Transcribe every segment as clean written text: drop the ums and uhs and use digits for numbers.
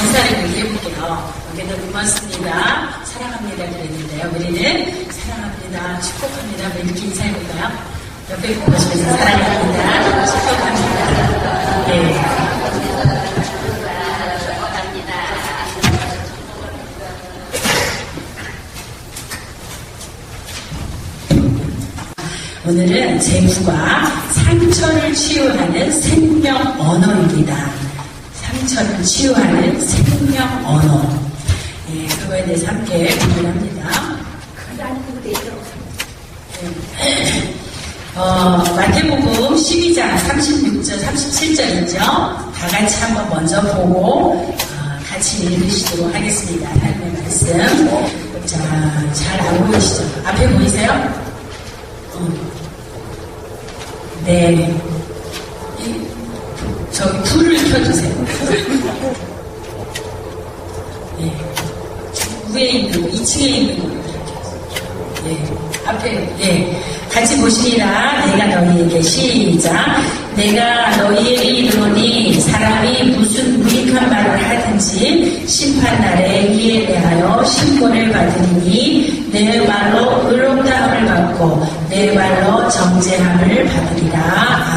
인사를 드려볼게요. 여기는 고맙습니다. 사랑합니다 그랬는데요. 우리는 사랑합니다, 축복합니다. 뭐 이렇게 인사해볼까요? 옆에 보시면서 사랑합니다, 축복합니다. 예. 오늘은 제부가 상처를 치유하는 생명 언어입니다. 상처를 치유하는 생명 언어. 예, 그거에 대해서 함께 공부를 합니다. 마태복음 12장 36절 37절이죠. 다 같이 한번 먼저 보고 같이 읽으시도록 하겠습니다. 하나님의 말씀. 자, 잘 알고 계시죠? 앞에 보이세요? 네. 저기 불을 켜주세요. 네. 위에 있는 거, 2층에 있는 거. 네. 앞에, 예. 같이 보시리라. 내가 너희에게 시작. 내가 너희에게 이르노니 사람이 무슨 무익한 말을 하든지 심판날에 이에 대하여 신고를 받으리니 내 말로 의롭다함을 받고 내 말로 정죄함을 받으리라.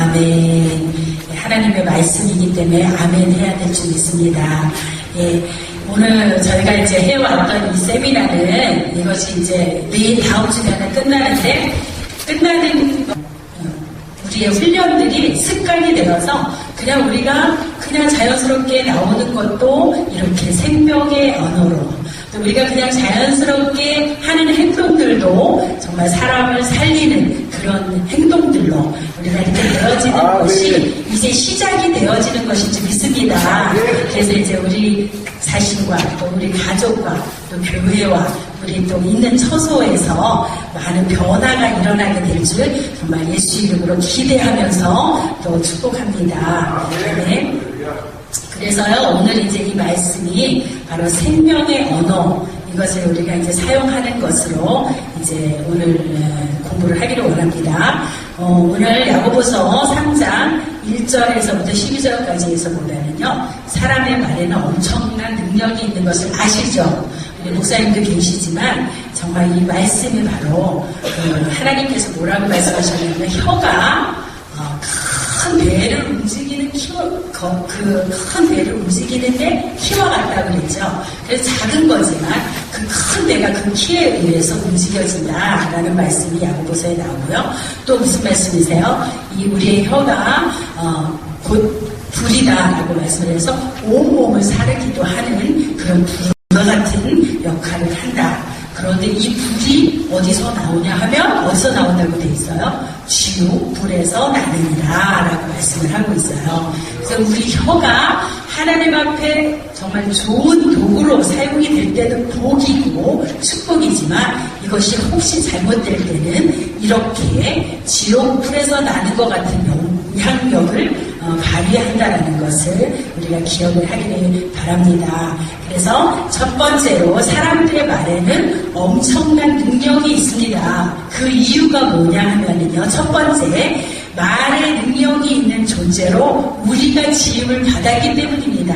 아멘. 하나님의 말씀이기 때문에 아멘 해야 될 줄 믿습니다. 예. 오늘 저희가 이제 해왔던 이 세미나는 이것이 이제 내일 다음 주간에 끝나는데 끝나는 우리의 훈련들이 습관이 되어서 그냥 우리가 그냥 자연스럽게 나오는 것도 이렇게 생명의 언어로 또 우리가 그냥 자연스럽게 하는 행동들도 정말 사람을 살리는 그런 행동들로 우리가 이렇게 되어지는 것이 이제 시작이 되어지는 것인 줄 믿습니다. 그래서 이제 우리 자신과 또 우리 가족과 또 교회와 우리 또 있는 처소에서 많은 변화가 일어나게 될 줄 정말 예수 이름으로 기대하면서 또 축복합니다. 네. 그래서요, 오늘 이제 이 말씀이 바로 생명의 언어, 이것을 우리가 이제 사용하는 것으로 이제 오늘 공부를 하기를 원합니다. 오늘 야고보서 3장 1절에서부터 12절까지 해서 보면은요, 사람의 말에는 엄청난 능력이 있는 것을 아시죠? 우리 목사님도 계시지만 정말 이 말씀이 바로 하나님께서 뭐라고 말씀하셨냐면 혀가 큰 배를 움직이는 큰 배를 움직이는데 키와 같다고 그랬죠. 그래서 작은 거지만 그 큰 배가 그 키에 의해서 움직여진다라는 말씀이 야고보서에 나오고요. 또 무슨 말씀이세요? 이 우리의 혀가 곧 불이다라고 말씀을 해서 온몸을 사르기도 하는 그런 불과 같은 역할을 한다. 그런데 이 불이 어디서 나오냐 하면 어디서 나온다고 돼 있어요? 지옥 불에서 나느니라 라고 말씀을 하고 있어요. 그래서 우리 혀가 하나님 앞에 정말 좋은 도구로 사용이 될 때는 복이고 축복이지만 이것이 혹시 잘못될 때는 이렇게 지옥 불에서 나는 것 같은 영향력을 발휘한다는 것을 우리가 기억을 하기를 바랍니다. 그래서 첫 번째로 사람들의 말에는 엄청난 능력이 있습니다. 그 이유가 뭐냐 하면요. 첫 번째, 말의 능력이 있는 존재로 우리가 지음을 받았기 때문입니다.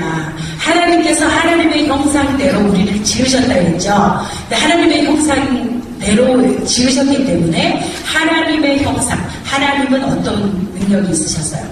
하나님께서 하나님의 형상대로 우리를 지으셨다 했죠. 하나님의 형상대로 지으셨기 때문에 하나님의 형상, 하나님은 어떤 능력이 있으셨어요?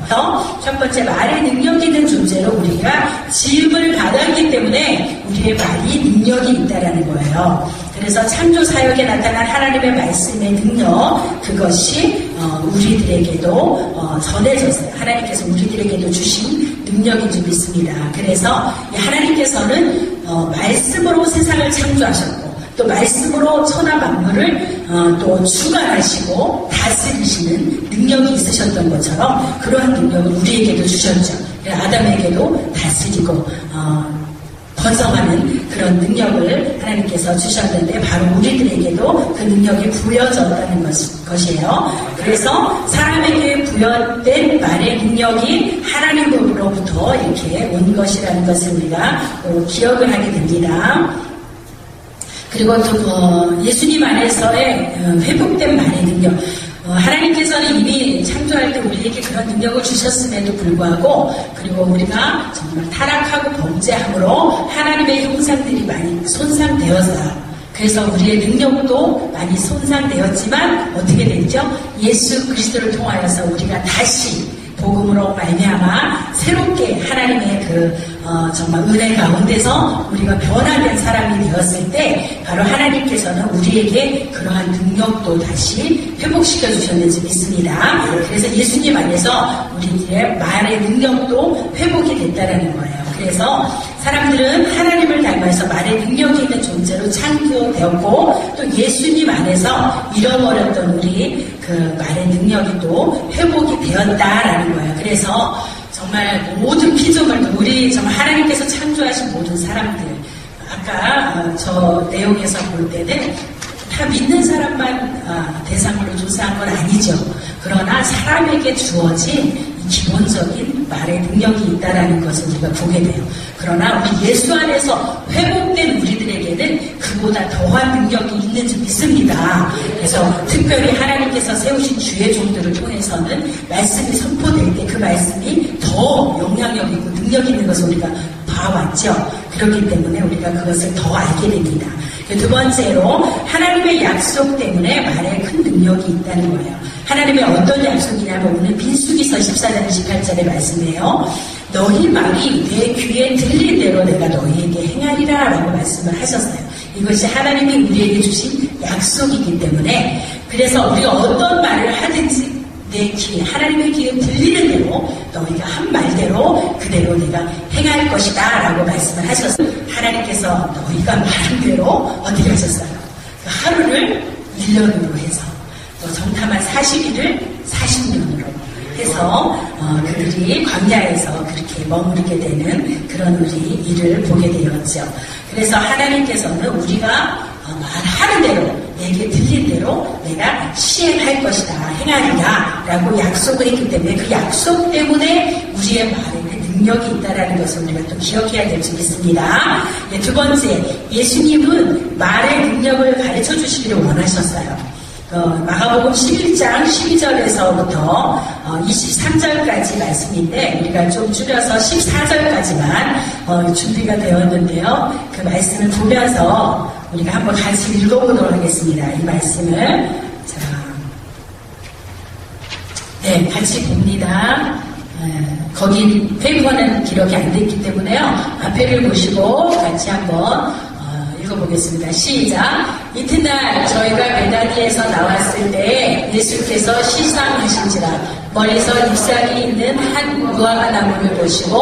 첫 번째, 말의 능력이 있는 존재로 우리가 지음을 받았기 때문에 우리의 말이 능력이 있다라는 거예요. 그래서 창조 사역에 나타난 하나님의 말씀의 능력, 그것이 우리들에게도 전해졌어요. 하나님께서 우리들에게도 주신 능력인 줄 믿습니다. 그래서 하나님께서는 말씀으로 세상을 창조하셨고 또 말씀으로 천하 만물을 또 주관하시고 다스리시는 능력이 있으셨던 것처럼 그러한 능력을 우리에게도 주셨죠. 아담에게도 다스리고 번성하는 그런 능력을 하나님께서 주셨는데 바로 우리들에게도 그 능력이 부여졌다는 것이에요. 그래서 사람에게 부여된 말의 능력이 하나님으로부터 이렇게 온 것이라는 것을 우리가 기억을 하게 됩니다. 그리고 또 예수님 안에서의 회복된 말의 능력, 하나님께서는 이미 창조할 때 우리에게 그런 능력을 주셨음에도 불구하고, 그리고 우리가 정말 타락하고 범죄함으로 하나님의 형상들이 많이 손상되었어요. 그래서 우리의 능력도 많이 손상되었지만 어떻게 됐죠? 예수 그리스도를 통하여서 우리가 다시 복음으로 말미암아 새롭게 하나님의 정말 은혜 가운데서 우리가 변화된 사람이 되었을 때 바로 하나님께서는 우리에게 그러한 능력도 다시 회복시켜 주셨는지 믿습니다. 그래서 예수님 안에서 우리의 말의 능력도 회복이 됐다라는 거예요. 그래서 사람들은 하나님을 닮아서 말의 능력이 있는 존재로 창조되었고, 또 예수님 안에서 잃어버렸던 우리 그 말의 능력이 또 회복이 되었다라는 거예요. 그래서 정말 모든 피조물도 우리 정말 하나님께서 창조하신 모든 사람들, 아까 저 내용에서 볼 때는 다 믿는 사람만 대상으로 조사한 건 아니죠. 그러나 사람에게 주어진 기본적인 말의 능력이 있다라는 것을 우리가 보게 돼요. 그러나 우리 예수 안에서 회복된 우리들에게는 그보다 더한 능력이 있는지 믿습니다. 그래서 특별히 하나님께서 세우신 주의 종들을 통해서는 말씀이 선포될 때 그 말씀이 더 영향력 있고 능력 있는 것을 우리가 봐왔죠. 그렇기 때문에 우리가 그것을 더 알게 됩니다. 두 번째로 하나님의 약속 때문에 말에 큰 능력이 있다는 거예요. 하나님의 어떤 약속이냐면 오늘 민수기서 14장 28절의 말씀이에요. 너희 말이 내 귀에 들린 대로 내가 너희에게 행하리라 라고 말씀을 하셨어요. 이것이 하나님이 우리에게 주신 약속이기 때문에, 그래서 우리가 어떤 말을 하든지 내 귀에, 하나님의 귀에 들리는 대로 너희가 한 말대로 그대로 내가 행할 것이다 라고 말씀을 하셨어요. 하나님께서 너희가 말한 대로 어떻게 하셨어요? 그 하루를 1년으로 해서 또 정탐한 40일을 40년으로 해서 그들이 광야에서 그렇게 머무르게 되는 그런 우리 일을 보게 되었죠. 그래서 하나님께서는 우리가 말하는 대로, 내게 들린 대로 내가 시행할 것이다, 행하리라 라고 약속을 했기 때문에 그 약속 때문에 우리의 말에는 능력이 있다는 것을 우리가 또 기억해야 될 줄 믿습니다. 두 번째, 예수님은 말의 능력을 가르쳐 주시기를 원하셨어요. 마가복음 11장 12절에서부터 23절까지 말씀인데 우리가 좀 줄여서 14절까지만 준비가 되었는데요. 그 말씀을 보면서 우리가 한번 같이 읽어보도록 하겠습니다. 이 말씀을 같이 봅니다. 거기 페이퍼는 기록이 안 됐기 때문에요. 앞에를 보시고 같이 한번 읽어보겠습니다. 시작. 이튿날 저희가 베다니에서 나왔을 때 예수께서 시상하신지라 멀리서 잎사귀 있는 한 무화과 나무를 보시고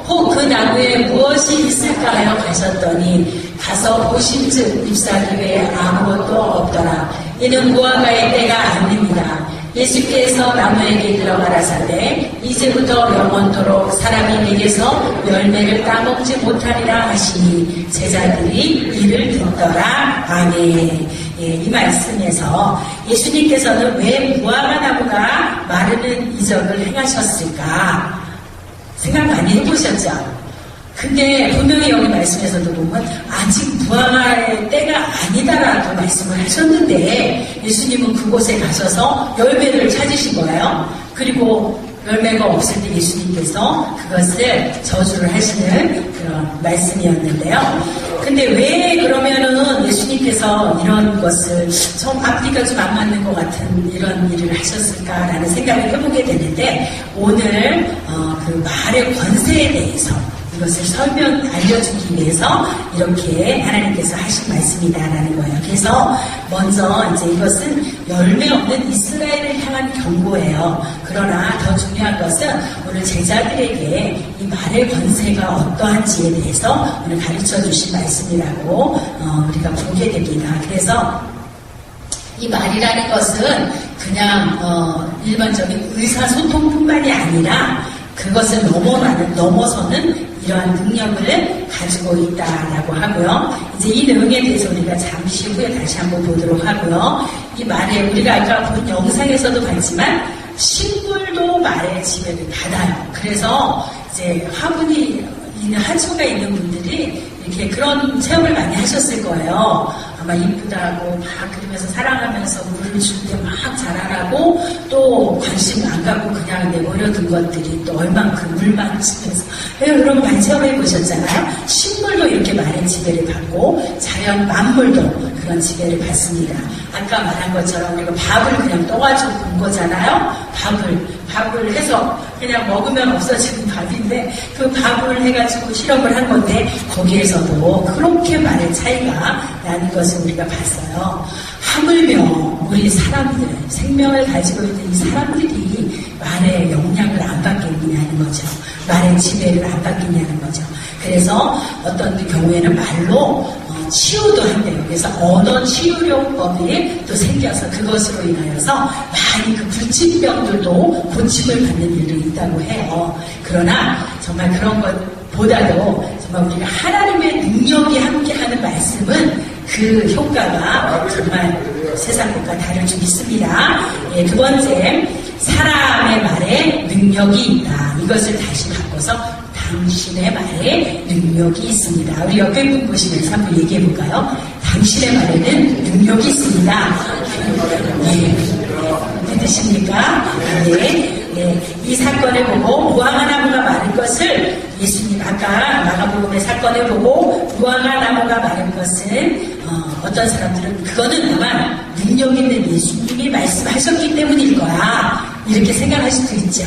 혹 그 나무에 무엇이 있을까 하여 가셨더니 가서 보신즉 잎사귀 외에 아무것도 없더라. 이는 무화과의 때가 아닙니다. 예수께서 나무에게 이르러 가라사대 이제부터 영원토록 사람이 내게서 열매를 따먹지 못하리라 하시니 제자들이 이를 듣더라. 아멘. 이 말씀에서 예수님께서는 왜 무화과 나무가 마르는 이적을 행하셨을까 생각 많이 해보셨죠? 근데 분명히 여기 말씀에서도 보면 아직 무화과의 때가 아니다라고 말씀을 하셨는데 예수님은 그곳에 가셔서 열매를 찾으신 거예요. 그리고 열매가 없을 때 예수님께서 그것을 저주를 하시는 그런 말씀이었는데요. 근데 왜 그러면은 예수님께서 이런 것을 좀 앞뒤가 좀 안 맞는 것 같은 이런 일을 하셨을까라는 생각을 해보게 되는데 오늘 그 말의 권세에 대해서 이것을 알려주기 위해서 이렇게 하나님께서 하신 말씀이다라는 거예요. 그래서 먼저 이제 이것은 열매 없는 이스라엘을 향한 경고예요. 그러나 더 중요한 것은 오늘 제자들에게 이 말의 권세가 어떠한지에 대해서 오늘 가르쳐 주신 말씀이라고 우리가 보게 됩니다. 그래서 이 말이라는 것은 그냥 일반적인 의사소통뿐만이 아니라 그것을 넘어서는 이러한 능력을 가지고 있다라고 하고요. 이제 이 내용에 대해서 우리가 잠시 후에 다시 한번 보도록 하고요. 이 말에 우리가 아까 본 영상에서도 봤지만 식물도 말의 지배를 받아요. 그래서 이제 화분이 있는 하초가 있는 분들이 이렇게 그런 체험을 많이 하셨을 거예요. 아마 이쁘다고 막 그러면서 사랑하면서 물을 줄 때 막 자라나고 또 관심 안 갖고 그냥 내버려둔 것들이 또 얼만큼 물만 치면서 여러분 많이 체험해 보셨잖아요. 식물도 이렇게 많은 지배를 받고 자연 만물도 그런 지배를 받습니다. 아까 말한 것처럼 우리가 밥을 그냥 떠가지고 본 거잖아요. 밥을 해서 그냥 먹으면 없어지는 밥인데 그 밥을 해가지고 실험을 한 건데 거기에서도 그렇게 많은 차이가 나는 것을 우리가 봤어요. 하물며 우리 사람들, 생명을 가지고 있는 이 사람들이 말의 영향을 안 받겠느냐는 거죠. 말의 지배를 안 받겠냐는 거죠. 그래서 어떤 경우에는 말로 치유도 한대요. 그래서 언어 치유療법이 또 생겨서 그것으로 인하여서 많이 그 불치병들도 고침을 받는 일도 있다고 해요. 그러나 정말 그런 것보다도 정말 우리가 하나님의 능력이 함께하는 말씀은 그 효과가 정말 세상 것과 다를 줄 있습니다. 예, 두 번째, 사람의 말에 능력이 있다. 이것을 다시 바꿔서 당신의 말에 능력이 있습니다. 우리 옆에 분 보시면서 한번 얘기해 볼까요? 당신의 말에는 능력이 있습니다. 예, 믿으십니까? 예, 예. 이 사건을 보고 무화과 나무가 마른 것을 예수님 아까 마가복음의 사건을 보고 무화과 나무가 마른 것은 어떤 사람들은 그거는 아마 능력 있는 예수님이 말씀하셨기 때문일 거야. 이렇게 생각할 수도 있죠.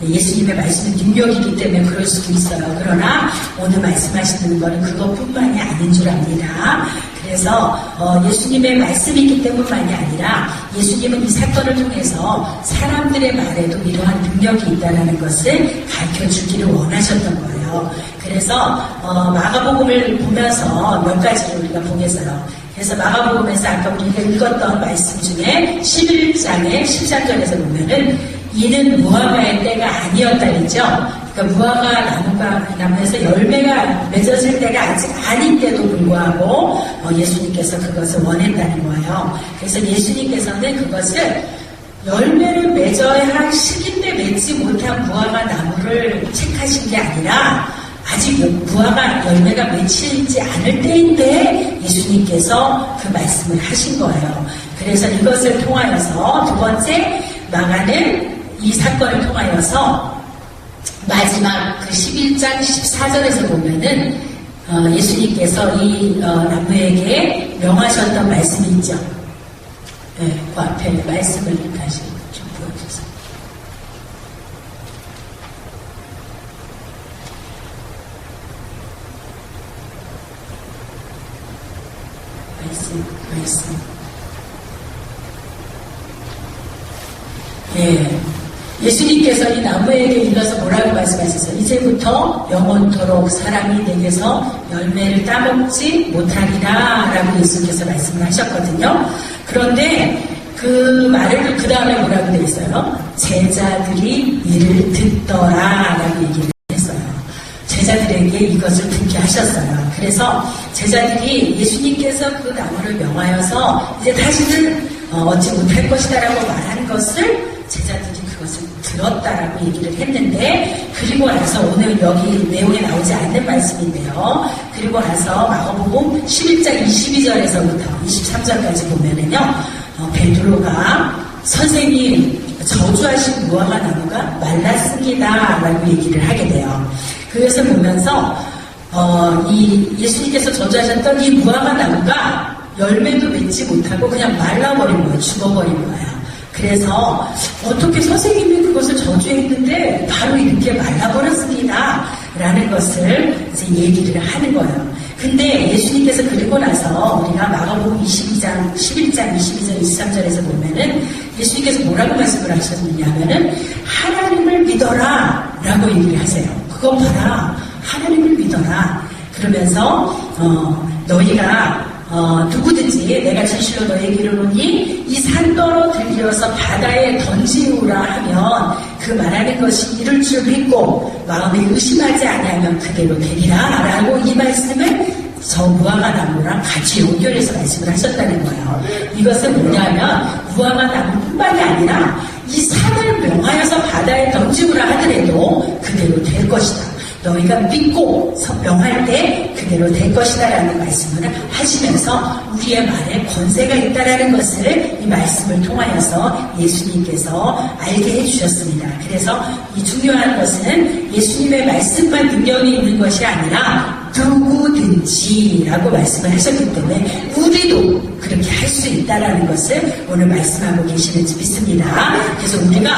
예수님의 말씀은 능력이기 때문에 그럴 수도 있어요. 그러나 오늘 말씀하시는 것은 그것뿐만이 아닌 줄 압니다. 그래서 예수님의 말씀이기 때문만이 아니라 예수님은 이 사건을 통해서 사람들의 말에도 이러한 능력이 있다는 것을 가르쳐주기를 원하셨던 거예요. 그래서 마가복음을 보면서 몇 가지를 우리가 보겠어요. 그래서 마가복음에서 아까 우리가 읽었던 말씀 중에 11장의 13절에서 보면은 이는 무화과의 때가 아니었다 그랬죠. 그러니까 무화과 나무에서 열매가 맺어질 때가 아직 아닌 때도 불구하고 예수님께서 그것을 원했다는 거예요. 그래서 예수님께서는 그것을 열매를 맺어야 할 시기인데 맺지 못한 무화과 나무를 택하신 게 아니라 아직 무화과 열매가 맺히지 않을 때인데 예수님께서 그 말씀을 하신 거예요. 그래서 이것을 통하여서 두 번째 마가는 이 사건을 통하여서 마지막 그 11장 14절에서 보면은 예수님께서 이 나무에게 명하셨던 말씀이 있죠. 네, 그 앞에 말씀을 다시 좀 보여주세요. 말씀. 예. 예수님께서 이 나무에게 일러서 뭐라고 말씀하셨어요? 이제부터 영원토록 사람이 내게서 열매를 따먹지 못하리라 라고 예수님께서 말씀을 하셨거든요. 그런데 그 말을 그 다음에 뭐라고 되어 있어요? 제자들이 이를 듣더라 라고 얘기를 했어요. 제자들에게 이것을 듣게 하셨어요. 그래서 제자들이 예수님께서 그 나무를 명하여서 이제 다시는 얻지 못할 것이다 라고 말하는 것을 제자들이 그것을 들었다라고 얘기를 했는데, 그리고 나서 오늘 여기 내용에 나오지 않는 말씀인데요. 그리고 나서 마가복음 11장 22절에서부터 23절까지 보면은요, 베드로가 선생님 저주하신 무화과 나무가 말랐습니다 라고 얘기를 하게 돼요. 그것을 보면서 이 예수님께서 저주하셨던 이 무화과 나무가 열매도 맺지 못하고 그냥 말라버린 거예요. 죽어버린 거예요. 그래서 어떻게 선생님이 그것을 저주했는데 바로 이렇게 말라버렸습니다 라는 것을 이제 얘기를 하는 거예요. 근데 예수님께서 그리고 나서 우리가 마가복음 11장 22절 23절에서 보면은 예수님께서 뭐라고 말씀을 하셨느냐 하면은 하나님을 믿어라 라고 얘기를 하세요. 그거 봐라, 하나님을 믿어라. 그러면서 너희가 누구든지 내가 진실로 너에게 이르노니 이 산더러 들려서 바다에 던지우라 하면 그 말하는 것이 이룰 줄 믿고 마음에 의심하지 아니하면 그대로 되리라 라고 이 말씀을 저 무화과 나무랑 같이 연결해서 말씀을 하셨다는 거예요. 이것은 뭐냐면 무화과 나무뿐만이 아니라 이 산을 명하여서 바다에 던지우라 하더라도 그대로 될 것이다. 너희가 믿고 명할 때 그대로 될 것이다라는 말씀을 하시면서 우리의 말에 권세가 있다라는 것을 이 말씀을 통하여서 예수님께서 알게 해주셨습니다. 그래서 이 중요한 것은 예수님의 말씀만 능력이 있는 것이 아니라 누구든지라고 말씀을 하셨기 때문에 우리도 그렇게 할 수 있다라는 것을 오늘 말씀하고 계시는지 믿습니다. 그래서 우리가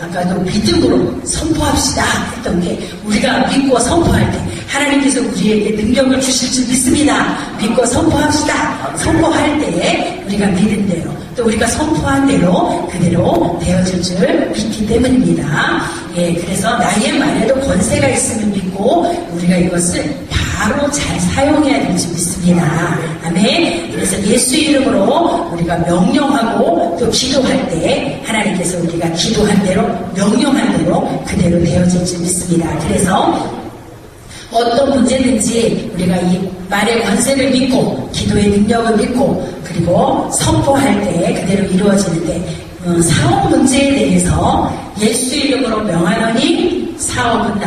아까도 믿음으로 선포합시다 했던 게 우리가 믿고 선포할 때 하나님께서 우리에게 능력을 주실 줄 믿습니다. 믿고 선포합시다. 선포할 때 우리가 믿은 대로 또 우리가 선포한 대로 그대로 되어질 줄 믿기 때문입니다. 예, 그래서 나의 말에도 권세가 있음을 믿고 우리가 이것을 바로 잘 사용해야 될 줄 믿습니다. 아멘. 그래서 예수 이름으로 우리가 명령하고 또 기도할 때 하나님께서 우리가 기도한 대로 명령한 대로 그대로 되어질 줄 믿습니다. 그래서 어떤 문제든지 우리가 이 말의 권세를 믿고 기도의 능력을 믿고 그리고 선포할 때 그대로 이루어지는데 사업 문제에 대해서 예수 이름으로 명하노니 사업은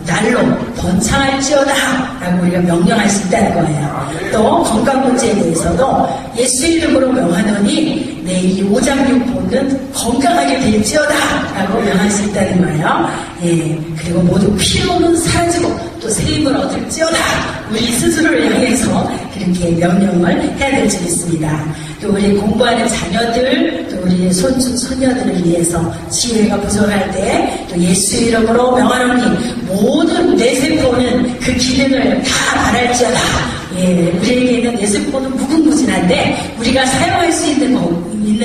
날로 번창할지어다 라고 우리가 명령할 수 있다는 거예요. 또 건강 문제에 대해서도 예수 이름으로 명하노니 내 이 오장육부는 건강하게 될지어다 라고 명할 수 있다는 거예요. 예, 그리고 모두 피로는 사라지고 또 새 힘을 얻을지어다 우리 스스로를 향해서 그렇게 명령을 해야 될 줄 있습니다. 또 우리 공부하는 자녀들 또 우리 손주 손녀들을 위해서 지혜가 부족할 때 또 예수 이름으로 명하노니 모든 뇌세포는 그 기능을 다 발할지어다. 예, 우리에게는 뇌세포는 무궁무진한데 우리가 사용할 수 있는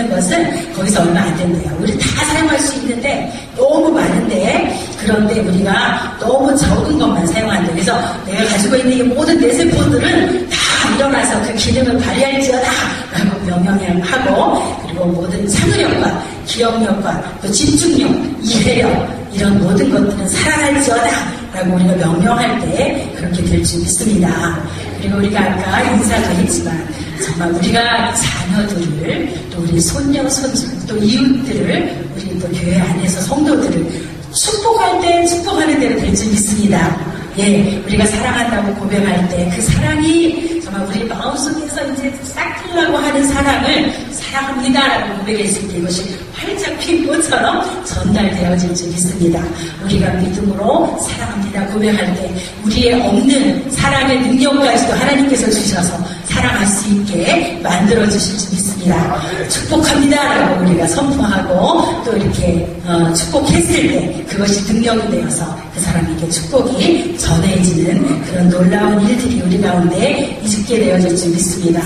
것은 거기서 얼마 안 된대요. 우리 다 사용할 수 있는데 너무 많은데 그런데 우리가 너무 적은 것만 사용한대. 그래서 내가 가지고 있는 이 모든 뇌세포들은 다 일어나서 그 기능을 발휘할지어다 라고 명령하고 그리고 모든 창의력과 기억력과 또 집중력, 이해력 이런 모든 것들은 살아날지어다 라고 우리가 명령할 때 그렇게 될 줄 믿습니다. 그리고 우리가 아까 인사도 했지만 정말 우리가 자녀들을 또 우리 손녀, 손주 또 이웃들을 우리 또 교회 안에서 성도들을 축복할 때 축복하는 대로 될 줄 믿습니다. 예, 우리가 사랑한다고 고백할 때 그 사랑이 정말 우리 마음속에서 이제 싹 틀라고 하는 사랑을 사랑합니다라고 고백했을 때 이것이 활짝 핀 꽃처럼 전달되어질 줄 믿습니다. 우리가 믿음으로 사랑합니다 고백할 때 우리의 없는 사랑의 능력까지도 하나님께서 주셔서 사랑할 수 있게 만들어 주실 줄 믿습니다. 축복합니다라고 우리가 선포하고 또 이렇게 축복했을 때 그것이 능력이 되어서 그 사람에게 축복이 전해지는 그런 놀라운 일들이 우리 가운데 있게 되어질 줄 믿습니다.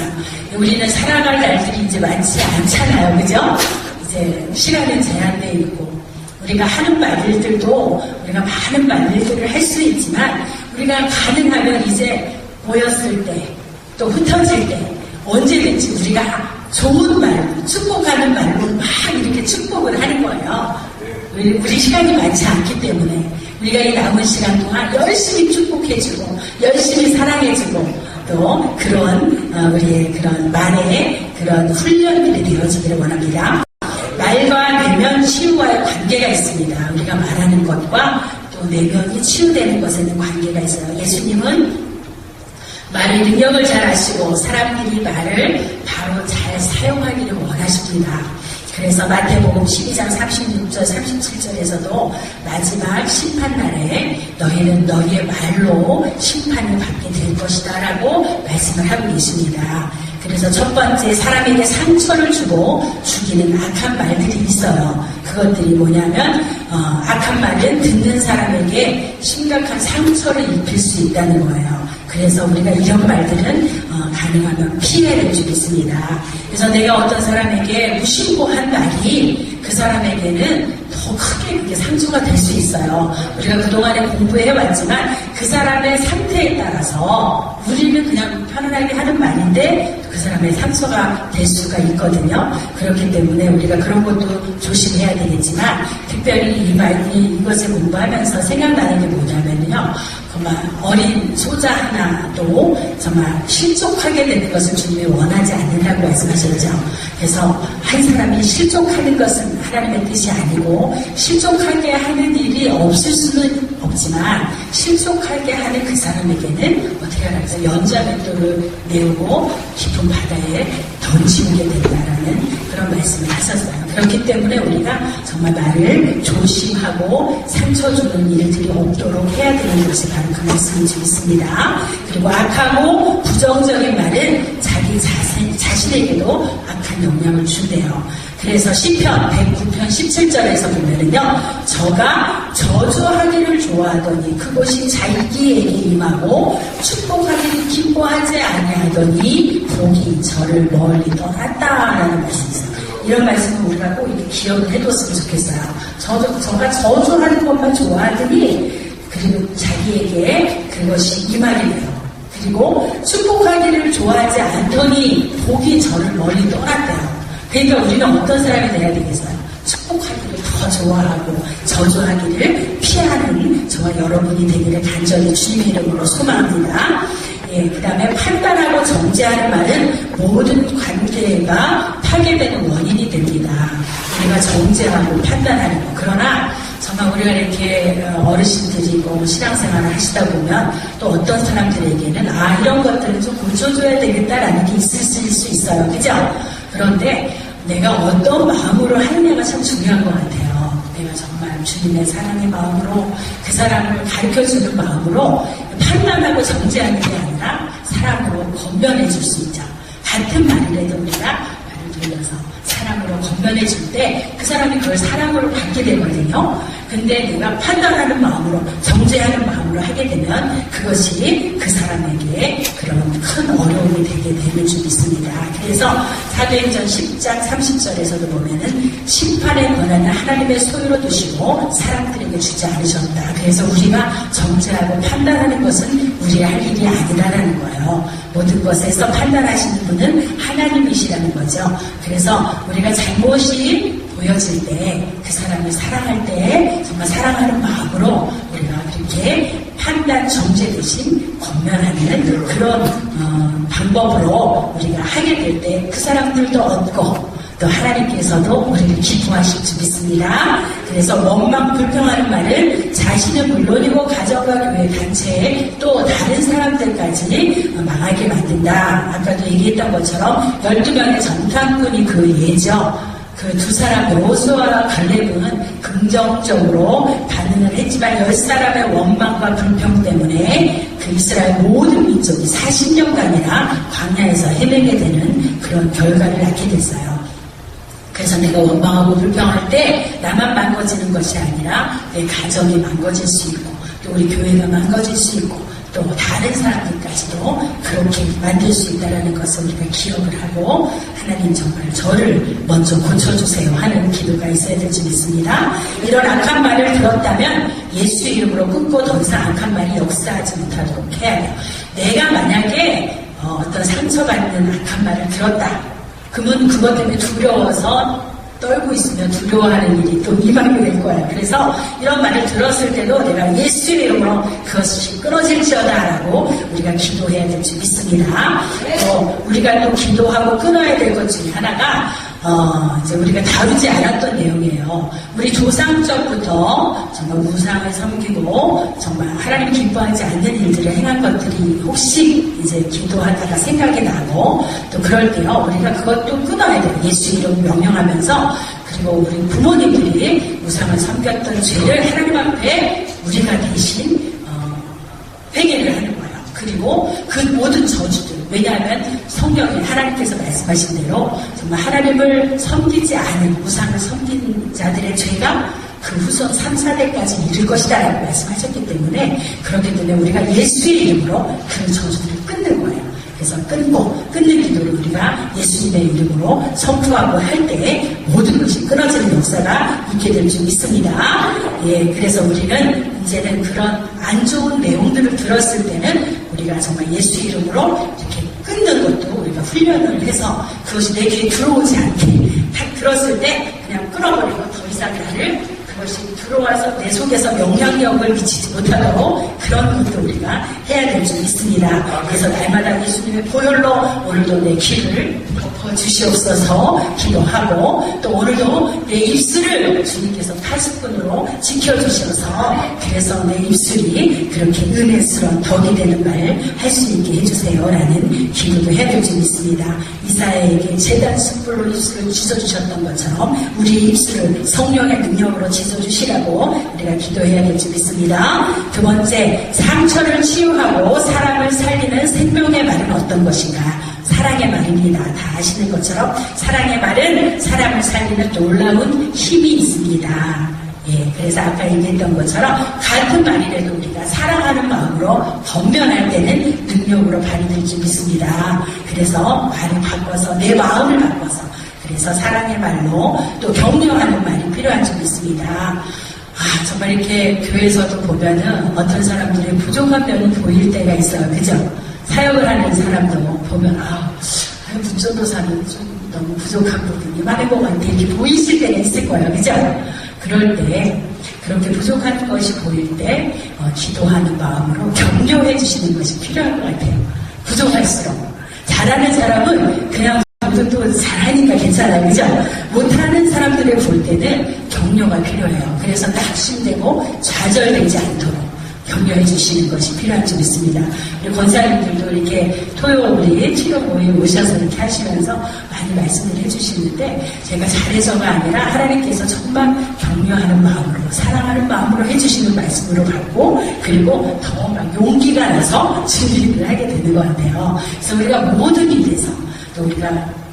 우리는 살아갈 날들이 이제 많지 않잖아요. 그죠? 이제 시간은 제한되어 있고 우리가 하는 말들도 우리가 많은 말들을 할 수 있지만 우리가 가능하면 이제 모였을 때 또 흩어질 때 언제든지 우리가 좋은 말로 축복하는 말로 막 이렇게 축복을 하는 거예요. 우리 시간이 많지 않기 때문에 우리가 이 남은 시간 동안 열심히 축복해주고 열심히 사랑해주고 또 그런 우리의 그런 말의 그런 훈련들이 되어지기를 원합니다. 말과 내면 치유와의 관계가 있습니다. 우리가 말하는 것과 또 내면이 치유되는 것에는 관계가 있어요. 예수님은 말의 능력을 잘 아시고 사람들이 말을 바로 잘 사용하기를 원하십니다. 그래서 마태복음 12장 36절 37절에서도 마지막 심판날에 너희는 너희의 말로 심판을 받게 될 것이다 라고 말씀을 하고 계십니다. 그래서 첫 번째 사람에게 상처를 주고 죽이는 악한 말들이 있어요. 그것들이 뭐냐면 악한 말은 듣는 사람에게 심각한 상처를 입힐 수 있다는 거예요. 그래서 우리가 이런 말들은 가능하면 피해를 주겠습니다. 그래서 내가 어떤 사람에게 무심코한 말이 그 사람에게는 더 크게 그게 상처가 될 수 있어요. 우리가 그동안에 공부해왔지만 그 사람의 상태에 따라서 우리는 그냥 편안하게 하는 말인데 그 사람의 상처가 될 수가 있거든요. 그렇기 때문에 우리가 그런 것도 조심해야 되겠지만 특별히 이것을 공부하면서 생각나는 게 뭐냐면요. 정말 어린 소자 하나도 정말 실족하게 되는 것을 주님이 원하지 않는다고 말씀하셨죠. 그래서 한 사람이 실족하는 것은 하나님의 뜻이 아니고 실족하게 하는 일이 없을 수는 없지만 실족하게 하는 그 사람에게는 어떻게 하라 해서 연자맷돌을 메우고 깊은 바다에 던지게 된다라는 그런 말씀을 하셨어요. 그렇기 때문에 우리가 정말 말을 조심하고 상처 주는 일들이 없도록 해야 되는 것이 바로 그 말씀을 주겠습니다. 그리고 악하고 부정적인 말은 자기 자신에게도 악한 영향을 준대요. 그래서 시편 109편 17절에서 보면은요, 저가 저주하기를 좋아하더니 그것이 자기에게 임하고 축복하기를 기뻐하지 아니하더니 복이 저를 멀리 떠났다라는 말씀이 있어요. 이런 말씀을 우리가 꼭 이렇게 기억을 해뒀으면 좋겠어요. 저가 저주하는 것만 좋아하더니 그리고 자기에게 그것이 임하게 돼요. 그리고 축복하기를 좋아하지 않더니 복이 저를 멀리 떠났대요. 그러니까 우리는 어떤 사람이 돼야 되겠어요? 축복하기를 더 좋아하고 저주하기를 피하는 저와 여러분이 되기를 간절히 주님의 이름으로 소망합니다. 예, 그 다음에 판단하고 정죄하는 말은 모든 관계가 파괴되는 원인이 됩니다. 우리가 정죄하고 판단하는 거. 그러나 정말 우리가 이렇게 어르신들이 신앙생활을 하시다 보면 또 어떤 사람들에게는 이런 것들은 좀 고쳐줘야 되겠다라는 게 있을 수 있어요. 그죠? 그런데 내가 어떤 마음으로 하느냐가 참 중요한 것 같아요. 내가 정말 주님의 사랑의 마음으로 그 사람을 가르쳐주는 마음으로 판단하고 정죄하는 게 아니라 사랑으로 건면해 줄 수 있죠. 같은 말이라도 우리가 말을 돌려서 사랑으로 건면해 줄 때 그 사람이 그걸 사랑으로 받게 되거든요. 근데 내가 판단하는 마음으로 정죄하는 마음으로 하게 되면 그것이 그 사람에게 그런 큰 어려움이 되게 되는 줄 믿습니다. 그래서 사도행전 10장 30절에서도 보면은 심판의 권한을 하나님의 소유로 두시고 사람들에게 주지 않으셨다. 그래서 우리가 정죄하고 판단하는 것은 우리가 할 일이 아니라는 거예요. 모든 것에서 판단하시는 분은 하나님이시라는 거죠. 그래서 우리가 잘못이 보여질 때, 그 사람을 사랑할 때 정말 사랑하는 마음으로 우리가 그렇게 판단 정죄 대신 권면하는 그런 방법으로 우리가 하게 될 때 그 사람들도 얻고 또 하나님께서도 우리를 기뻐하실 줄 믿습니다. 그래서 원망 불평하는 말은 자신은 물론이고 가정과 교회 단체 또 다른 사람들까지 망하게 만든다. 아까도 얘기했던 것처럼 12명의 전탄꾼이 그 예죠. 그 두 사람 여호수아와 갈렙은 긍정적으로 반응을 했지만 10사람의 원망과 불평 때문에 그 이스라엘 모든 민족이 40년간이나 광야에서 헤매게 되는 그런 결과를 낳게 됐어요. 그래서 내가 원망하고 불평할 때 나만 망가지는 것이 아니라 내 가정이 망가질 수 있고 또 우리 교회가 망가질 수 있고 또 다른 사람들까지도 그렇게 만들 수 있다는 것을 우리가 기억을 하고 하나님 정말 저를 먼저 고쳐주세요 하는 기도가 있어야 될 줄 믿습니다. 이런 악한 말을 들었다면 예수 이름으로 끊고 더 이상 악한 말이 역사하지 못하도록 해야 돼요. 내가 만약에 어떤 상처받는 악한 말을 들었다. 그러면 그것 때문에 두려워서 떨고 있으면 두려워하는 일이 또 임하게 될 거예요. 그래서 이런 말을 들었을 때도 내가 예수의 이름으로 그것이 끊어질지어다라고 우리가 기도해야 될 줄 믿습니다. 우리가 또 기도하고 끊어야 될 것 중에 하나가 이제 우리가 다루지 않았던 내용이에요. 우리 조상적부터 정말 우상을 섬기고 정말 하나님 기뻐하지 않는 일들을 행한 것들이 혹시 이제 기도하다가 생각이 나고 또 그럴 때요 우리가 그것도 끊어야 돼요. 예수 이름 명령하면서. 그리고 우리 부모님들이 우상을 섬겼던 죄를 하나님 앞에 우리가 대신 회개를 하는 거예요. 그리고 그 모든 저주들, 왜냐하면 성경에 하나님께서 말씀하신 대로 정말 하나님을 섬기지 않은 우상을 섬긴 자들의 죄가 그 후손 3, 4대까지 이를 것이다 라고 말씀하셨기 때문에 그렇기 때문에 우리가 예수의 이름으로 그 저주들을 끊는 거예요. 그래서 끊는 기도를 우리가 예수님의 이름으로 선포하고 할 때 모든 것이 끊어지는 역사가 있게 될 줄 믿습니다. 예, 그래서 우리는 이제는 그런 안 좋은 내용들을 들었을 때는 우리가 정말 예수 이름으로 이렇게 끊는 것도 우리가 훈련을 해서 그것이 내 귀에 들어오지 않게 딱 들었을 때 그냥 끊어버리고 더 이상 나를 그것이 들어와서 내 속에서 영향력을 미치지 못하도록 그런 것도 우리가 해야 될 줄 믿습니다. 그래서 날마다 예수님의 보혈로 오늘도 내 귀를 덮어주시옵소서 기도하고, 또 오늘도 내 입술을 주님께서 파수꾼으로 지켜주셔서 그래서 내 입술이 그렇게 은혜스러운 덕이 되는 말 할 수 있게 해주세요라는 기도도 해야 될 줄 믿습니다. 이사야에게 제단 숯불로 입술을 찢어주셨던 것처럼 우리의 입술을 성령의 능력으로 찢어주시라고 우리가 기도해야 될 줄 믿습니다. 두 번째, 상처를 치유하고 사람을 살리는 생명의 말은 어떤 것인가? 사랑의 말입니다. 다 아시는 것처럼 사랑의 말은 사람을 살리는 놀라운 힘이 있습니다. 예, 그래서 아까 얘기했던 것처럼 같은 말이라도 우리가 사랑하는 마음으로 번면할 때는 능력으로 발휘될 줄 믿습니다. 그래서 말을 바꿔서 내 마음을 바꿔서 그래서 사랑의 말로 또 격려하는 말이 필요한 줄 믿습니다. 정말 이렇게 교회에서도 보면은 어떤 사람들의 부족한 면이 보일 때가 있어요. 그죠? 사역을 하는 사람도 보면 문전도사는 좀 너무 부족한 부분이 많은 것 같아 이렇게 보이실 때가 있을 거예요. 그죠? 그럴 때 그렇게 부족한 것이 보일 때 기도하는 마음으로 격려해 주시는 것이 필요할 것 같아요. 부족할수록 잘하는 사람은 그냥 또 잘하니까 괜찮아요. 그죠? 못하는 사람들을 볼 때는 격려가 필요해요. 그래서 낙심되고 좌절되지 않도록 격려해 주시는 것이 필요한 줄 믿습니다. 우리 권사님들도 이렇게 토요 우리 치료 모임 오셔서 이렇게 하시면서 많이 말씀을 해주시는데 제가 잘해서가 아니라 하나님께서 정말 격려하는 마음으로 사랑하는 마음으로 해주시는 말씀으로 받고 그리고 더 막 용기가 나서 준비를 하게 되는 것 같아요. 그래서 우리가 모든 일에서 또 우리가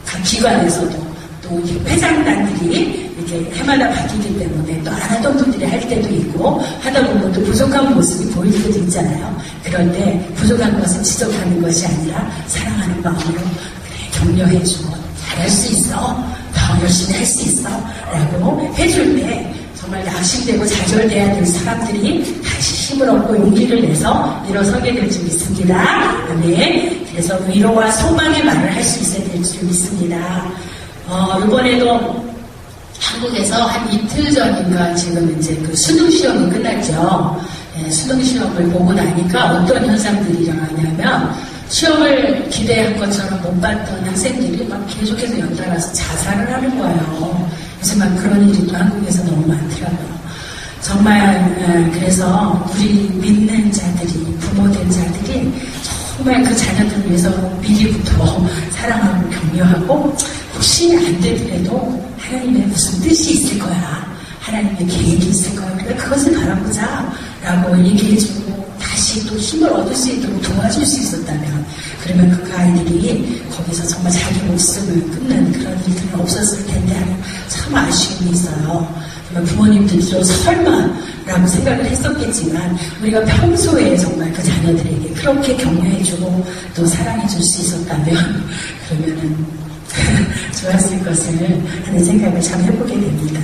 각 기관에서도 또 회장단들이 이렇게 해마다 바뀌기 때문에 또 안 하던 분들이 할 때도 있고 하다 보면 또 부족한 모습이 보일 때도 있잖아요. 그럴 때 부족한 것을 지적하는 것이 아니라 사랑하는 마음으로 그래 격려해주고 잘할 수 있어 더 열심히 할 수 있어 라고 해줄 때 정말 낙심되고 좌절돼야 될 사람들이 다시 힘을 얻고 용기를 내서 일어서게 될 줄 믿습니다. 네. 그래서 위로와 소망의 말을 할 수 있어야 될 줄 믿습니다. 이번에도 한국에서 한 이틀 전인가 지금 이제 그 수능 시험이 끝났죠. 예, 수능 시험을 보고 나니까 어떤 현상들이 일어나냐면 시험을 기대한 것처럼 못 봤던 학생들이 막 계속해서 연달아서 자살을 하는 거예요. 요새 막 그런 일이 또 한국에서 너무 많더라고요. 정말 그래서 우리 믿는 자들이 부모된 자들이 정말 그 자녀들을 위해서 미리부터 사랑하고 격려하고 혹시 안 되더라도 하나님의 무슨 뜻이 있을 거야. 하나님의 계획이 있을 거야. 그러니까 그것을 바라보자 라고 얘기해주고 다시 또 힘을 얻을 수 있도록 도와줄 수 있었다면 그러면 그 아이들이 거기서 정말 자기 목숨을 끊는 그런 일들은 없었을 텐데 하는 참 아쉬움이 있어요. 부모님들도 설마라고 생각을 했었겠지만 우리가 평소에 정말 그 자녀들에게 그렇게 격려해주고 또 사랑해줄 수 있었다면 그러면은 좋았을 것을 하는 생각을 참 해보게 됩니다.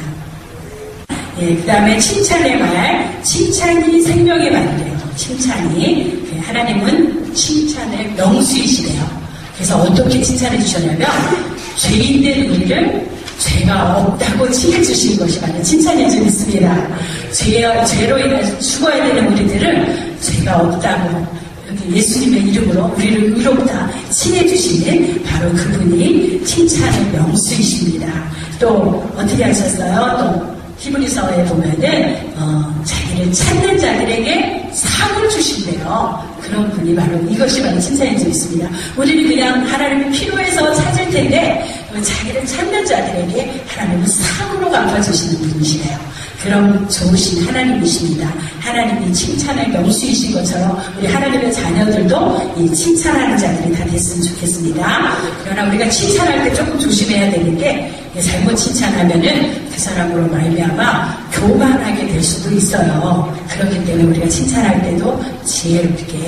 예, 그 다음에 칭찬의 말, 칭찬이 생명의 말이래요. 칭찬이 하나님은 칭찬의 명수이시래요. 그래서 어떻게 칭찬해 주셨냐면 죄인된 우리를 죄가 없다고 칭해주신 것이 바로 칭찬인 줄 믿습니다. 죄로 인해서 죽어야 되는 우리들을 죄가 없다고 예수님의 이름으로 우리를 의롭다 칭해주시는 바로 그분이 칭찬의 명수이십니다. 또 어떻게 하셨어요? 또 히브리서에 보면은 자기를 찾는 자들에게 상을 주신대요. 그런 분이 바로 이것이 바로 칭찬인 줄 있습니다. 우리는 그냥 하나님이 필요해서 찾을 텐데 자기를 찾는 자들에게 하나님은 상으로 갚아주시는 분이시래요. 그런 좋으신 하나님이십니다. 하나님이 칭찬의 명수이신 것처럼 우리 하나님의 자녀들도 이 칭찬하는 자들이 다 됐으면 좋겠습니다. 그러나 우리가 칭찬할 때 조금 조심해야 되는 게 잘못 칭찬하면은 그 사람으로 말미암아 교만하게 될 수도 있어요. 그렇기 때문에 우리가 칭찬할 때도 지혜롭게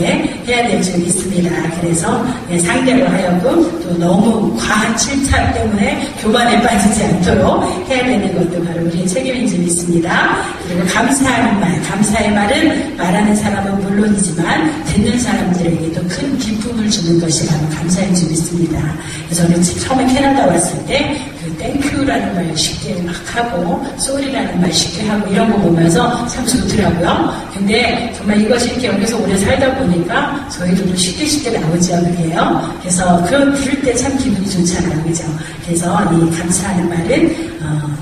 해야 될 줄 믿습니다. 그래서 상대로 하여금 또 너무 과한 칭찬 때문에 교만에 빠지지 않도록 해야 되는 것도 바로 우리의 책임인 줄 믿습니다. 그리고 감사하는 말, 감사의 말은 말하는 사람은 물론이지만 듣는 사람들에게도 큰 기쁨을 주는 것이 바로 감사인 줄 믿습니다. 그래서 저는 처음에 캐나다 왔을 때 그 땡큐라는 말 쉽게 막 하고 쏘리라는 말 쉽게 취하고 이런 거 보면서 참 좋더라고요. 근데 정말 이것이 이렇게 여기서 오래 살다 보니까 저희들도 쉽게 나오죠, 그게요. 그래서 그럴 때 참 기분이 좋잖아요, 그죠? 그래서 이 감사하는 말은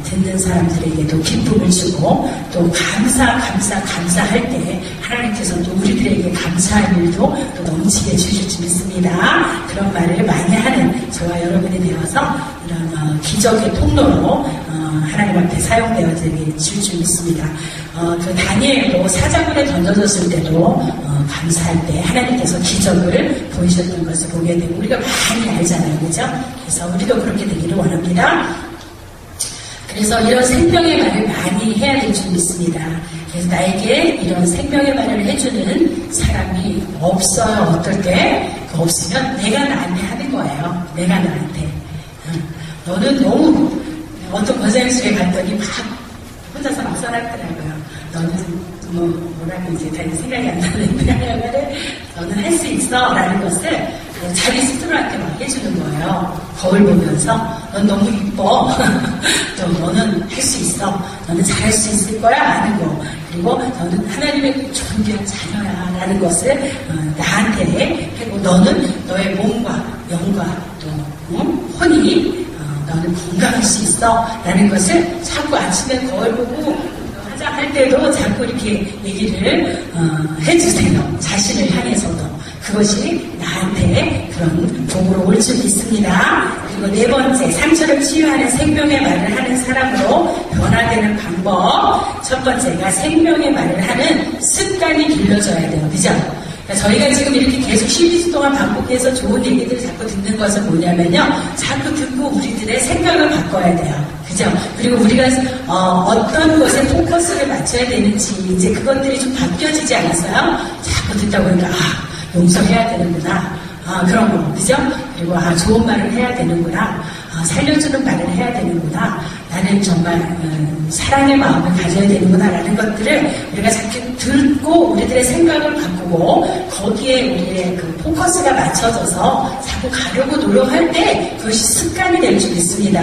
듣는 사람들에게도 기쁨을 주고 또 감사할 때 하나님께서 또 우리들에게 감사할 일도 또 넘치게 주실 줄 믿습니다. 그런 말을 많이 하는 저와 여러분이 되어서 이런 기적의 통로로 하나님 앞에 사용되어질 줄 믿습니다. 그 다니엘도 사자굴에 던져졌을 때도 감사할 때 하나님께서 기적을 보이셨던 것을 보게 되고 우리가 많이 알잖아요, 그죠? 그래서 우리도 그렇게 되기를 원합니다. 그래서 이런 생명의 말을 많이 해야 될 줄 믿습니다. 그래서 나에게 이런 생명의 말을 해주는 사람이 없어요. 어떨 때? 없으면 내가 나한테 하는 거예요. 내가 나한테. 너는 너무 어떤 권사님실에 갔더니 막 혼자서 막 써놨더라고요. 너는 뭐라고 이제 다 생각이 안 나는데 너는 할 수 있어 라는 것을 자기 스스로한테 막 해주는 거예요. 거울 보면서 넌 너무 이뻐. 너는 할 수 있어. 너는 잘할 수 있을 거야 라는 거. 그리고 너는 하나님의 존귀한 자녀야 라는 것을 나한테 하고 너는 너의 몸과 영과 또 혼이 너는 건강할 수 있어 라는 것을 자꾸 아침에 거울 보고 화장할 때도 자꾸 이렇게 얘기를 해주세요. 자신을 향해서도. 그것이 나한테 그런 복으로 올 줄 믿습니다. 그리고 네 번째, 상처를 치유하는 생명의 말을 하는 사람으로 변화되는 방법. 첫 번째가 생명의 말을 하는 습관이 길러져야 돼요. 그죠? 저희가 지금 이렇게 계속 12주 동안 반복해서 좋은 얘기들을 자꾸 듣는 것은 뭐냐면요. 자꾸 듣고 우리들의 생각을 바꿔야 돼요. 그죠? 그리고 우리가 어떤 것에 포커스를 맞춰야 되는지 이제 그것들이 좀 바뀌어지지 않았어요? 자꾸 듣다 보니까 용서해야 되는구나. 그런 거, 그죠? 그리고 좋은 말을 해야 되는구나. 살려주는 말을 해야 되는구나. 나는 정말 사랑의 마음을 가져야 되는구나 라는 것들을 우리가 자꾸 듣고 우리들의 생각을 바꾸고 거기에 우리의 그 포커스가 맞춰져서 자꾸 가려고 노력할 때 그것이 습관이 될 줄 믿습니다.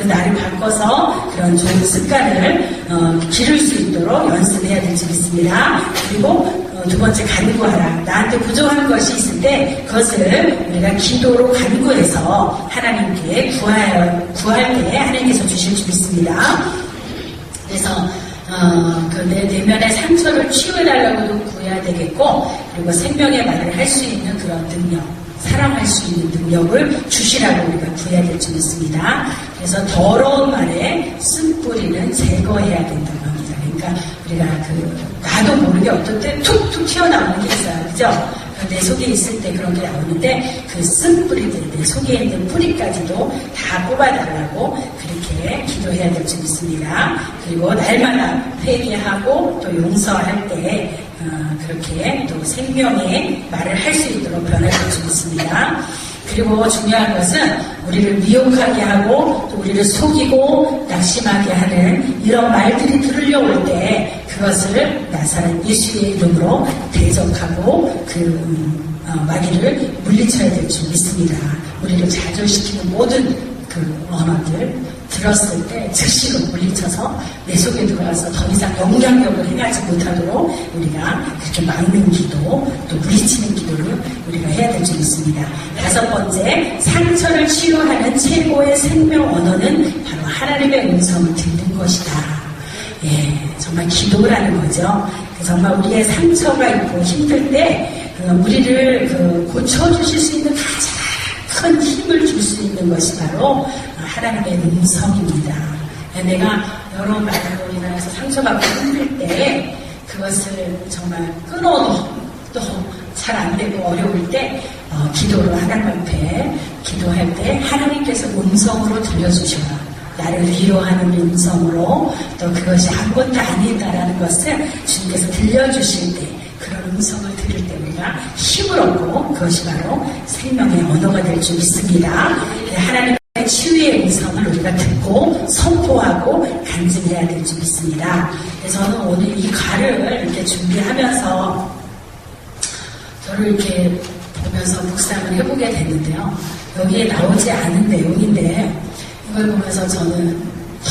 나를 바꿔서 그런 좋은 습관을 기를 수 있도록 연습해야 될 줄 믿습니다. 그리고 두 번째, 간구하라. 나한테 부족한 것이 있을 때 그것을 우리가 기도로 간구해서 하나님께 구할 때 하나님께서 주실 줄 믿습니다. 그래서 내 내면의 상처를 치유해달라고도 구해야 되겠고, 그리고 생명의 말을 할 수 있는 그런 능력, 사랑할 수 있는 능력을 주시라고 우리가 구해야 될 줄 믿습니다. 그래서 더러운 말에 쓴뿌리는 제거해야 된다고 합니다. 그러니까 우리가 나도 모르게 어떤 때 툭툭 튀어나오는 게 있어요. 그죠? 내 속에 있을 때 그런 게 나오는데 그 쓴뿌리들, 내 속에 있는 뿌리까지도 다 뽑아달라고 그렇게 기도해야 될 줄 믿습니다. 그리고 날마다 회개하고 또 용서할 때 그렇게 또 생명의 말을 할 수 있도록 변화될 줄 믿습니다. 그리고 중요한 것은 우리를 미혹하게 하고 또 우리를 속이고 낙심하게 하는 이런 말들이 들려올 때 그것을 나사렛 예수의 이름으로 대적하고 마귀를 물리쳐야 될 줄 믿습니다. 우리를 좌절시키는 모든 그 언어들 들었을 때 즉시로 물리쳐서 내 속에 들어가서 더 이상 영향력을 행하지 못하도록 우리가 그렇게 막는 기도, 또 물리치는 기도를 우리가 해야 될 줄 믿습니다. 다섯 번째, 상처를 치유하는 최고의 생명 언어는 바로 하나님의 음성을 듣는 것이다. 정말 기도라는 거죠. 정말 우리의 상처가 있고 힘들 때 우리를 고쳐주실 수 있는 가장 큰 힘을 줄 수 있는 것이 바로 하나님의 음성입니다. 내가 여러 말로 인해서 상처받고 힘들 때 그것을 정말 끊어도 또 잘 안 되고 어려울 때 기도로 하나님 앞에 기도할 때 하나님께서 음성으로 들려주셔라. 나를 위로하는 음성으로 또 그것이 아무것도 아니다라는 것을 주님께서 들려주실 때 그런 음성을 들을 때 우리가 힘을 얻고 그것이 바로 생명의 언어가 될 줄 믿습니다. 하나님의 치유의 음성을 우리가 듣고 선포하고 간증해야 될 줄 믿습니다. 그래서 저는 오늘 이 가를 이렇게 준비하면서 저를 이렇게 보면서 묵상을 해보게 됐는데요. 여기에 나오지 않은 내용인데 이걸 보면서 저는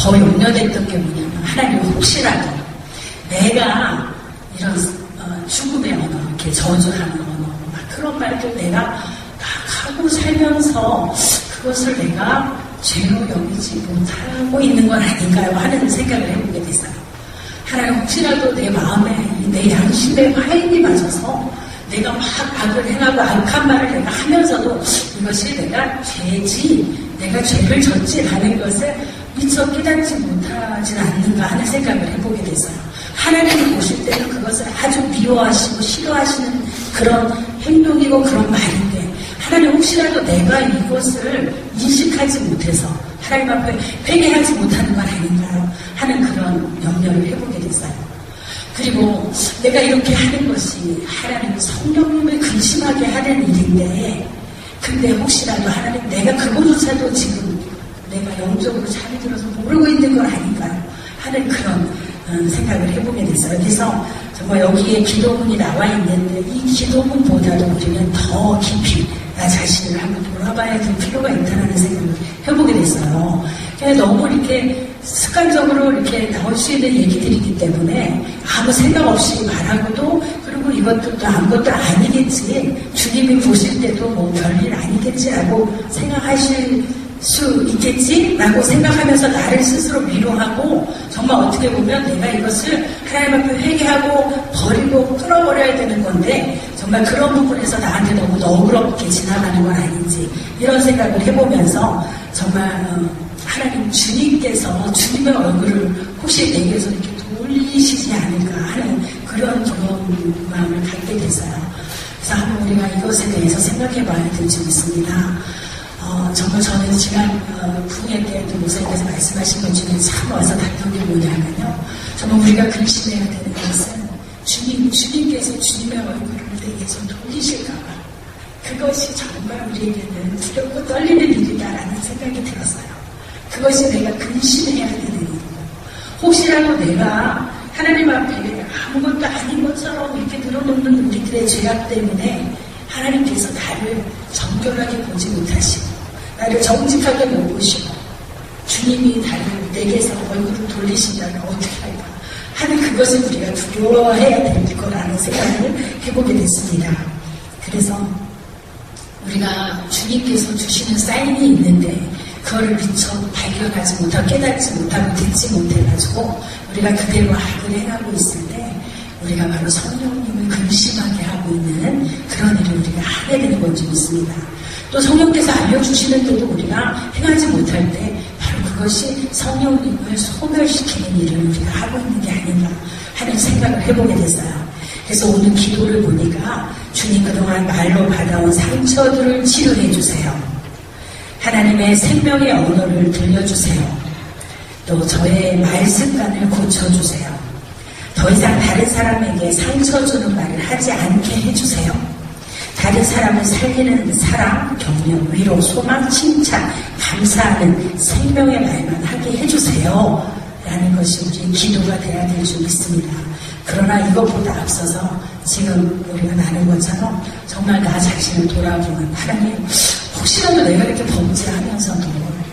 더 염려됐던 게 뭐냐면 하나님 혹시라도 내가 이런 죽음의 언어, 이렇게 저주하는 언어, 막 그런 말들 내가 막 하고 살면서 그것을 내가 죄로 여기지 못하고 있는 건 아닌가요? 하는 생각을 해보게 됐어요. 하나님 혹시라도 내 마음에, 내 양심에 화인이 맞아서 내가 막 악을 행하고 악한 말을 내가 하면서도 이것이 내가 죄지, 내가 죄를 졌지 라는 것을 미처 깨닫지 못하진 않는가 하는 생각을 해보게 됐어요. 하나님이 보실 때는 그것을 아주 미워하시고 싫어하시는 그런 행동이고 그런 말인데 하나님 혹시라도 내가 이것을 인식하지 못해서 하나님 앞에 회개하지 못하는 건 아닌가요? 하는 그런 염려를 해보게 됐어요. 그리고 내가 이렇게 하는 것이 하나님 성령님을 근심하게 하는 일인데 근데 혹시라도 하나님 내가 그거조차도 지금 내가 영적으로 잠이 들어서 모르고 있는 건 아닌가요? 하는 그런 생각을 해보게 됐어요. 그래서 정말 여기에 기도문이 나와 있는데 이 기도문보다도 우리는 더 깊이 나 자신을 한번 돌아봐야 될 필요가 있다는 생각을 해보게 됐어요. 그냥 너무 이렇게 습관적으로 이렇게 나올 수 있는 얘기들이기 때문에 아무 생각 없이 말하고도 그리고 이것도 아무것도 아니겠지 주님이 보실 때도 뭐 별일 아니겠지라고 생각하실 수 있겠지라고 생각하면서 나를 스스로 위로하고 정말 어떻게 보면 내가 이것을 하나님 앞에 회개하고 버리고 끊어버려야 되는 건데 정말 그런 부분에서 나한테 너무 너그럽게 지나가는 건 아닌지 이런 생각을 해보면서 정말 하나님 주님께서 주님의 얼굴을 혹시 내게서 이렇게 돌리시지 않을까 하는 그런 두려운 마음을 갖게 됐어요. 그래서 한번 우리가 이것에 대해서 생각해 봐야 될 점 있습니다. 정말 저는 지난 부흥회 때도 목사님께서 말씀하신 것 중에 참 와서 닿는 게 뭐냐면요. 정말 우리가 근심해야 되는 것은 주님께서 주님의 얼굴을 내게서 돌리실까봐 그것이 정말 우리에게는 두렵고 떨리는 일이다라는 생각이 들었어요. 그것이 내가 근심해야 되는 일이고 혹시라도 내가 하나님 앞에 아무것도 아닌 것처럼 이렇게 늘어놓는 우리들의 죄악 때문에 하나님께서 나를 정결하게 보지 못하시고 나를 정직하게 못 보시고 주님이 내게서 얼굴을 돌리신다면 어떻게 할까 하는 그것을 우리가 두려워해야 될 거라는 생각을 해보게 됐습니다. 그래서 우리가 주님께서 주시는 사인이 있는데 그거를 미처 발견하지 못하고 깨닫지 못하고 듣지 못해가지고 우리가 그대로 악을 행하고 있을 때 우리가 바로 성령님을 근심하게 하고 있는 그런 일을 우리가 하게 되는 건 좀 있습니다. 또 성령께서 알려주시는데도 우리가 행하지 못할 때 바로 그것이 성령님을 소멸시키는 일을 우리가 하고 있는 게 아닌가 하는 생각을 해보게 됐어요. 그래서 오늘 기도를 보니까 주님 그동안 말로 받아온 상처들을 치료해 주세요. 하나님의 생명의 언어를 들려주세요. 또 저의 말 습관을 고쳐주세요. 더 이상 다른 사람에게 상처 주는 말을 하지 않게 해주세요. 다른 사람을 살리는 사랑, 격려, 위로, 소망, 칭찬, 감사하는 생명의 말만 하게 해주세요. 라는 것이 우리의 기도가 돼야 될 줄 믿습니다. 그러나 이것보다 앞서서 지금 우리가 나눈 것처럼 정말 나 자신을 돌아보는 하나님 혹시라도 내가 이렇게 범죄하면서도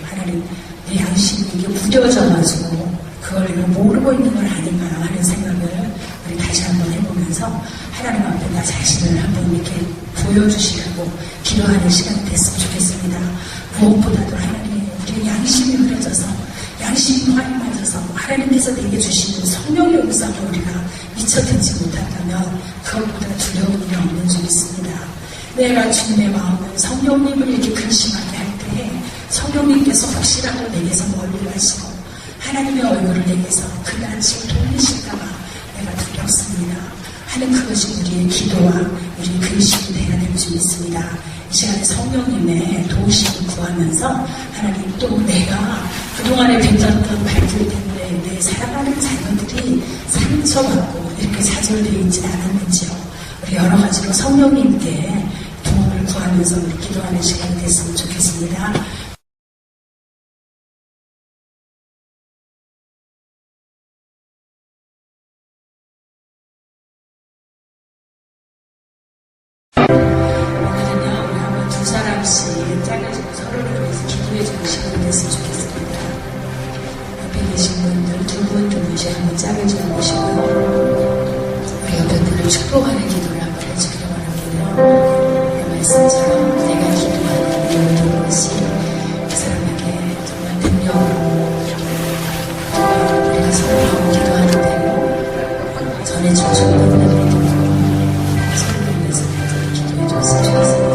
하나님 내 양심이 이게 무뎌져가지고 그걸 내가 모르고 있는 건 아닌가 하는 생각을 우리 다시 한번 해보면서 하나님 앞에 나 자신을 한번 이렇게 보여주시라고 기도하는 시간이 됐으면 좋겠습니다. 무엇보다도 하나님 우리의 양심이 흐려져서 양심이 화에 맞아서 하나님께서 내게 주시는 성령의 음성을 우리가 미처 듣지 못한다면 그것보다 두려운 일이 없는 줄 믿습니다. 내가 주님의 마음을 성령님을 이렇게 근심하게 할 때 성령님께서 혹시라도 내게서 멀리 가시고 하나님의 얼굴을 내게서 그날씩 돌리실까봐 내가 두렵습니다. 하는 그것이 우리의 기도와 우리의 근심이 되어야 될 줄 믿습니다. 이 시간에 성령님의 도우심을 구하면서 하나님 또 내가 그동안에 빚졌던 발들 때문에 내 사랑하는 자녀들이 상처받고 이렇게 좌절되어 있지 않았는지요. 우리 여러 가지로 성령님께 도움을 구하면서 우리 기도하는 시간이 됐으면 좋겠습니다. 동시에 한번 짝을 지어보시고요. 우리 옆에들을 축복하는 기도를 한번 해주기를 바랍니다. 그 말씀처럼 내가 기도하는 내 모든 것이 그 사람에게 정말 능력으로 우리가 서로 기도하는 대로 전해줄 수 있는 믿음으로 서로 인해서 기도해 줬으면 좋겠습니다.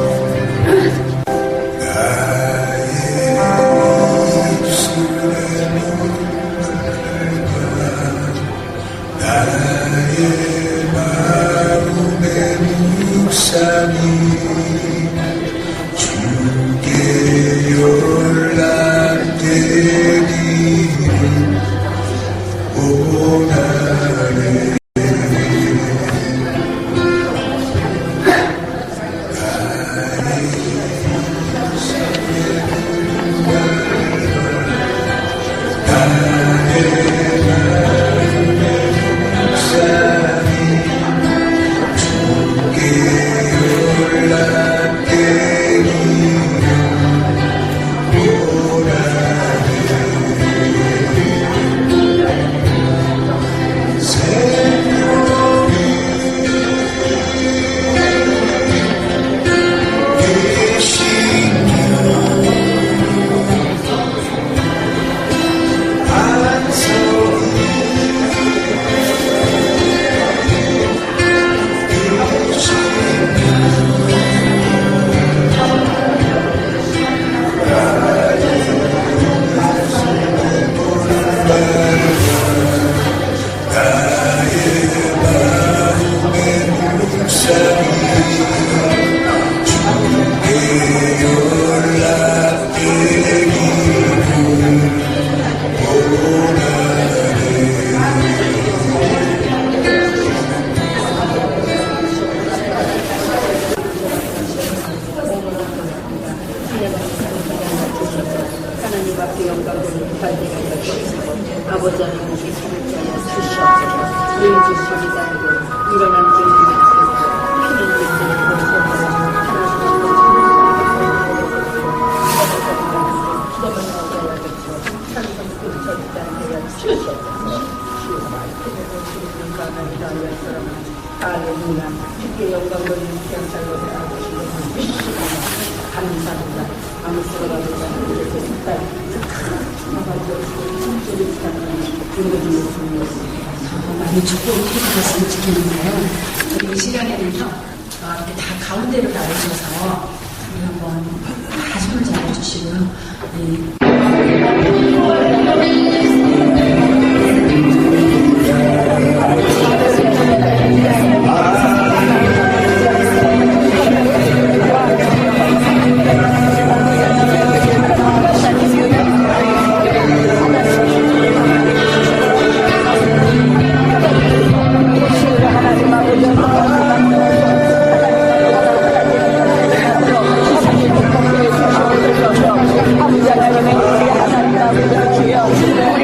나의 마음의 묵상이 주께 연락되기를 원하네. 하나님 앞에 영광을 받으리라. 아버지 하나님께 주시옵소서. 주의 주시옵소서. 일어난 죄인들 앞에서 피는 죄인들을 보호하라. 할렐루야. 주께 영광 돌리는 경찰로 감사합니다. 아무스가 많이 축복을 해주셨으면 좋겠는데요. 우리 이 시간에는요, 이렇게 다 가운데로 나오셔서 우리 한번 다 손을 잡아주시고요. 주여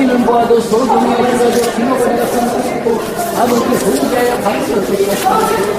이는 보아도 소금에 들어져 기록을 내가 선택했고 아버지 혼자여 가르쳐 드리겠습니다.